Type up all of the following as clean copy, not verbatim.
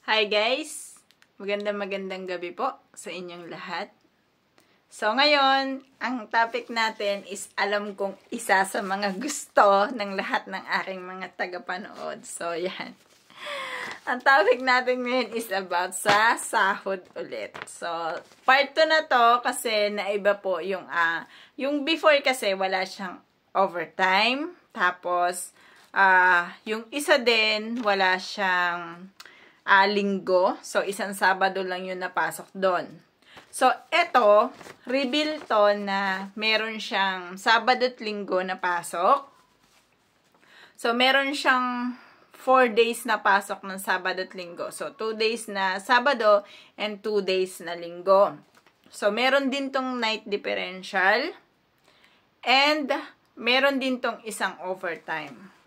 Hi guys! Magandang gabi po sa inyong lahat. So ngayon, ang topic natin is alam kong isa sa mga gusto ng lahat ng aking mga tagapanood. So yan. Ang topic natin ngayon is about sa sahod ulit. So part 2 na to kasi naiba po yung before kasi wala siyang overtime. Tapos yung isa din wala siyang linggo. So, isang Sabado lang yun napasok doon. So, eto, reveal to na meron siyang Sabado at Linggo na pasok. So, meron siyang 4 days na pasok ng Sabado at Linggo. So, 2 days na Sabado and 2 days na Linggo. So, meron din tong night differential. And, meron din tong isang overtime.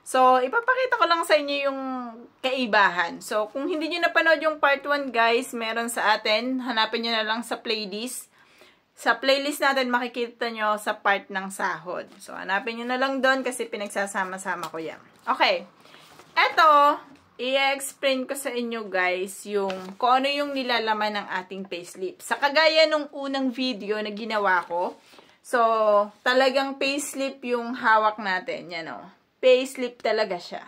So, ipapakita ko lang sa inyo yung kaibahan. So, kung hindi nyo napanood yung part 1, guys, meron sa atin. Hanapin nyo na lang sa playlist. Sa playlist natin, makikita nyo sa part ng sahod. So, hanapin nyo na lang doon kasi pinagsasama-sama ko yan. Okay. Eto, i-explain ko sa inyo, guys, yung kung ano yung nilalaman ng ating payslip. Sa kagaya nung unang video na ginawa ko, so, talagang payslip yung hawak natin. Yan o. Payslip talaga siya.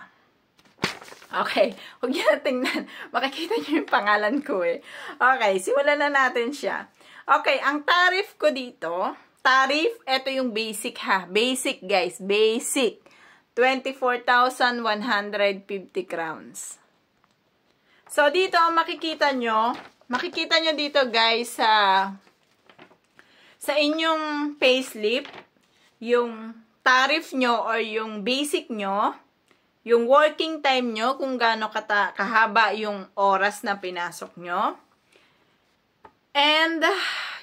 Okay, huwag nyo na tingnan. Makikita nyo yung pangalan ko eh. Okay, simulan na natin siya. Okay, ang tariff ko dito, ito yung basic ha. Basic guys, basic. 24,150 crowns. So, dito makikita nyo dito guys sa inyong payslip, yung tariff nyo or yung basic nyo, yung working time nyo, kung gaano kahaba yung oras na pinasok nyo, and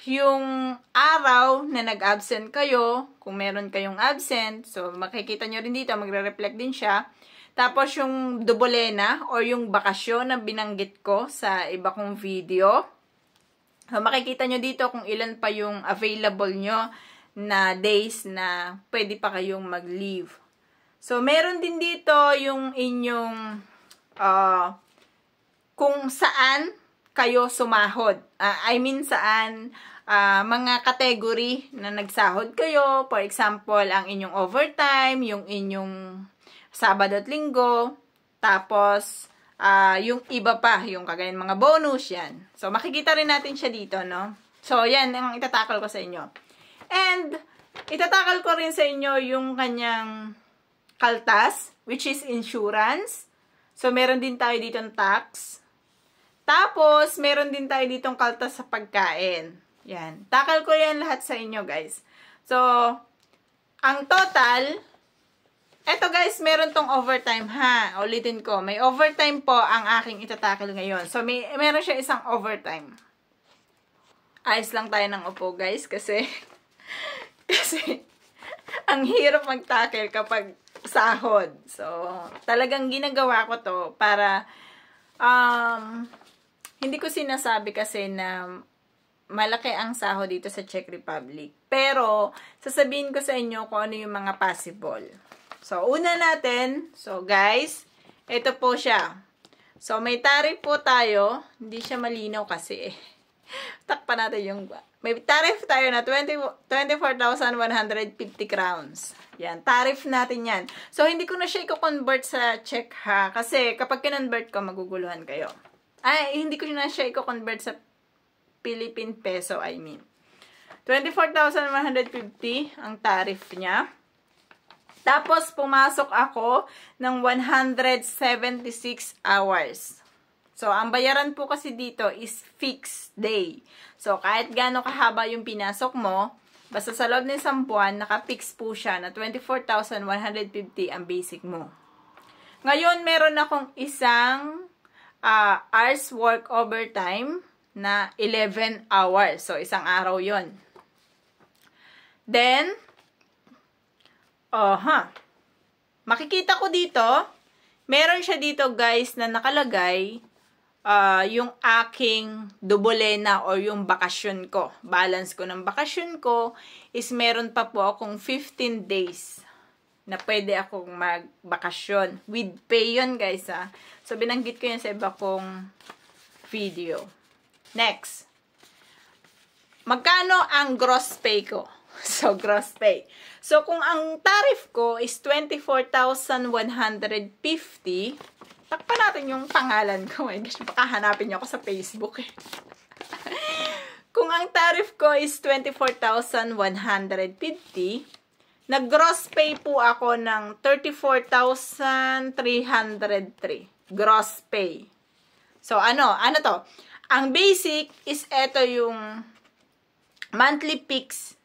yung araw na nag-absent kayo, kung meron kayong absent, so makikita nyo rin dito, magre-reflect din siya. Tapos yung dubolena or yung bakasyon na binanggit ko sa iba kong video, so makikita nyo dito kung ilan pa yung available nyo na days na pwede pa kayong mag-leave. So, meron din dito yung inyong kung saan kayo sumahod. Saan mga category na nagsahod kayo. For example, ang inyong overtime, yung inyong Sabado at Linggo, tapos yung iba pa, yung kagaya mga bonus yan. So, makikita rin natin siya dito, no? So, yan ang itatakal ko sa inyo. And, itatakal ko rin sa inyo yung kanyang kaltas, which is insurance. So, meron din tayo dito ng tax. Tapos, meron din tayo dito ng kaltas sa pagkain. Yan. Takal ko yan lahat sa inyo, guys. So, ang total, eto guys, meron tong overtime, ha? Ulitin ko. May overtime po ang aking itatakal ngayon. So, meron siya isang overtime. Ayos lang tayo ng upo, guys, kasi ang hirap mag-tackle kapag sahod. So, talagang ginagawa ko to para hindi ko sinasabi kasi na malaki ang sahod dito sa Czech Republic. Pero, sasabihin ko sa inyo kung ano yung mga possible. So, una natin, so guys, ito po siya. So, may tariff po tayo. Hindi siya malinaw kasi eh. Takpan natin yung... May tariff tayo na 24,150 crowns. Yan, tariff natin yan. So, hindi ko na siya i-convert sa Czech ha. Kasi kapag kinonvert ko, maguguluhan kayo. Hindi ko na siya i-convert sa Philippine peso, 24,150 ang tariff niya. Tapos, pumasok ako ng 176 hours. So, ang bayaran po kasi dito is fixed day. So, kahit gaano kahaba yung pinasok mo, basta sa loob ng isang buwan, naka-fix po siya na 24,150 ang basic mo. Ngayon, meron akong isang hours work overtime na 11 hours. So, isang araw yon. Then, makikita ko dito, meron siya dito guys na nakalagay yung aking dubolena or yung bakasyon ko. Balance ko ng bakasyon ko is meron pa po akong 15 days na pwede akong magbakasyon. With pay yun, guys, ha. So, binanggit ko yan sa iba kong video. Next. Magkano ang gross pay ko? So, gross pay. So, kung ang tariff ko is 24,150, takpan natin yung pangalan ko. Eh. Baka hanapin niyo ako sa Facebook eh. Kung ang tariff ko is 24,150, nag-gross pay po ako ng 34,303. Gross pay. So, ano to? Ang basic is eto yung monthly fix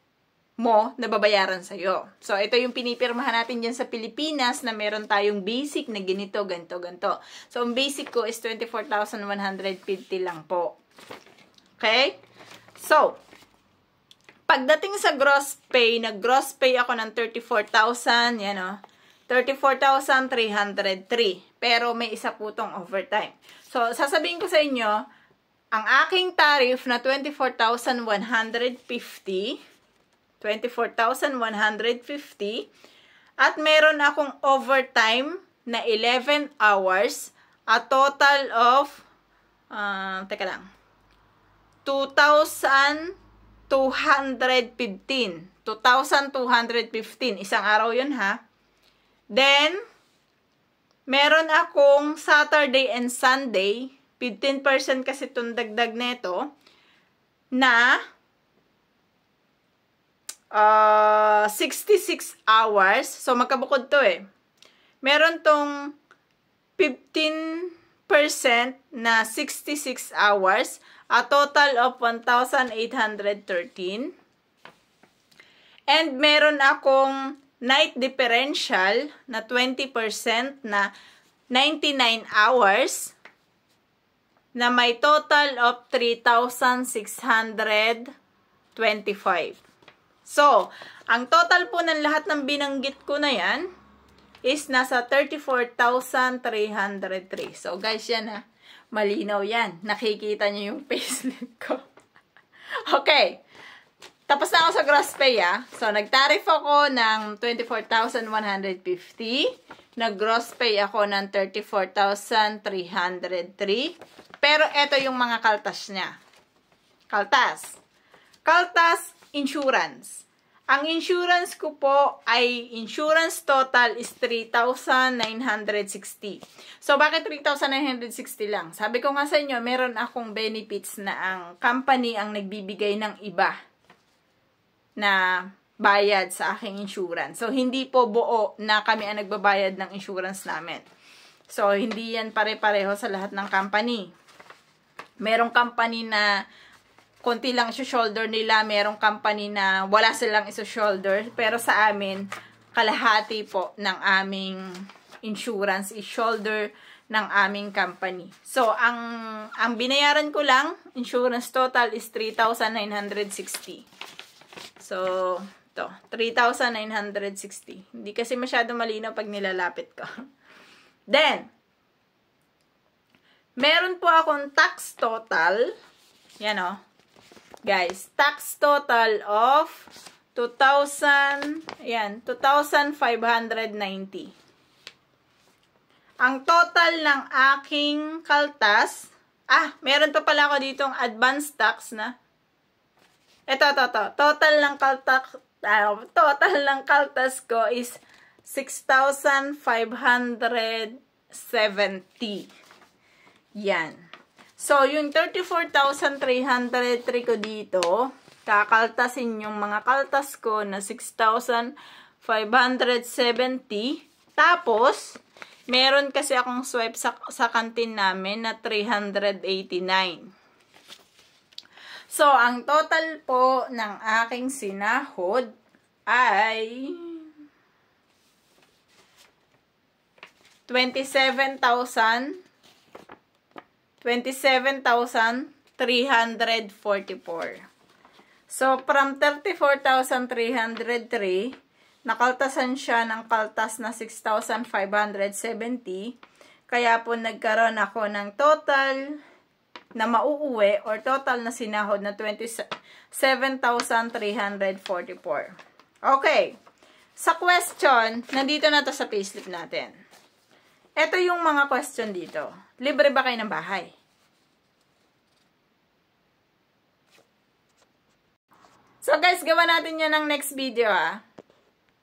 mo na babayaran sa'yo. So, ito yung pinipirmahan natin dyan sa Pilipinas na meron tayong basic na ganito, ganito, ganito. So, ang basic ko is 24,150 lang po. Okay? So, pagdating sa gross pay, nag-gross pay ako ng 34,000, yan o, 34,303. Pero may isa po tong overtime. So, sasabihin ko sa inyo, ang aking tariff na 24,150, at meron akong overtime na 11 hours, a total of, teka lang, 2,215. 2,215. Isang araw yun, ha? Then, meron akong Saturday and Sunday, 15% kasi itong dagdag neto, na 66 hours. So, magkabukod to eh. Meron tong 15% na 66 hours, a total of 1,813. And meron akong night differential na 20% na 99 hours na may total of 3,625. So, ang total po ng lahat ng binanggit ko na yan is nasa 34,303. So, guys, yan ha. Malinaw yan. Nakikita niyo yung payslip ko. Okay. Tapos na ako sa gross pay, ah. So, nag-tariff ako ng 24,150. Nag-gross pay ako ng 34,303. Pero, eto yung mga kaltas niya. Kaltas. Kaltas insurance. Ang insurance ko po ay insurance total is 3,960. So, bakit 3,960 lang? Sabi ko nga sa inyo, meron akong benefits na ang company ang nagbibigay ng iba na bayad sa aking insurance. So, hindi po buo na kami ang nagbabayad ng insurance namin. So, hindi yan pare-pareho sa lahat ng company. Merong company na konti lang iso-shoulder nila. Merong company na wala silang iso-shoulder. Pero sa amin, kalahati po ng aming insurance is-shoulder ng aming company. So, ang binayaran ko lang, insurance total is 3,960. So, ito, 3,960. Hindi kasi masyado malinaw pag nilalapit ko. Then, meron po akong tax total. Yan o. Guys, tax total of 2,590. Ang total ng aking kaltas, meron pa pala ako ditong advance tax na. Ito. Total ng kaltas ko is 6,570. Yan. So, yung 34,303 ko dito, kakaltasin yung mga kaltas ko na 6,570. Tapos, meron kasi akong swipe sa kantin namin na 389. So, ang total po ng aking sinahod ay 27,344. So, from 34,303, nakaltasan siya ng kaltas na 6,570. Kaya po nagkaroon ako ng total na mauuwi or total na sinahod na 27,344. Okay. Sa question, nandito na to sa payslip natin. Ito yung mga question dito. Libre ba kayo ng bahay? So guys, gawa natin yan ng next video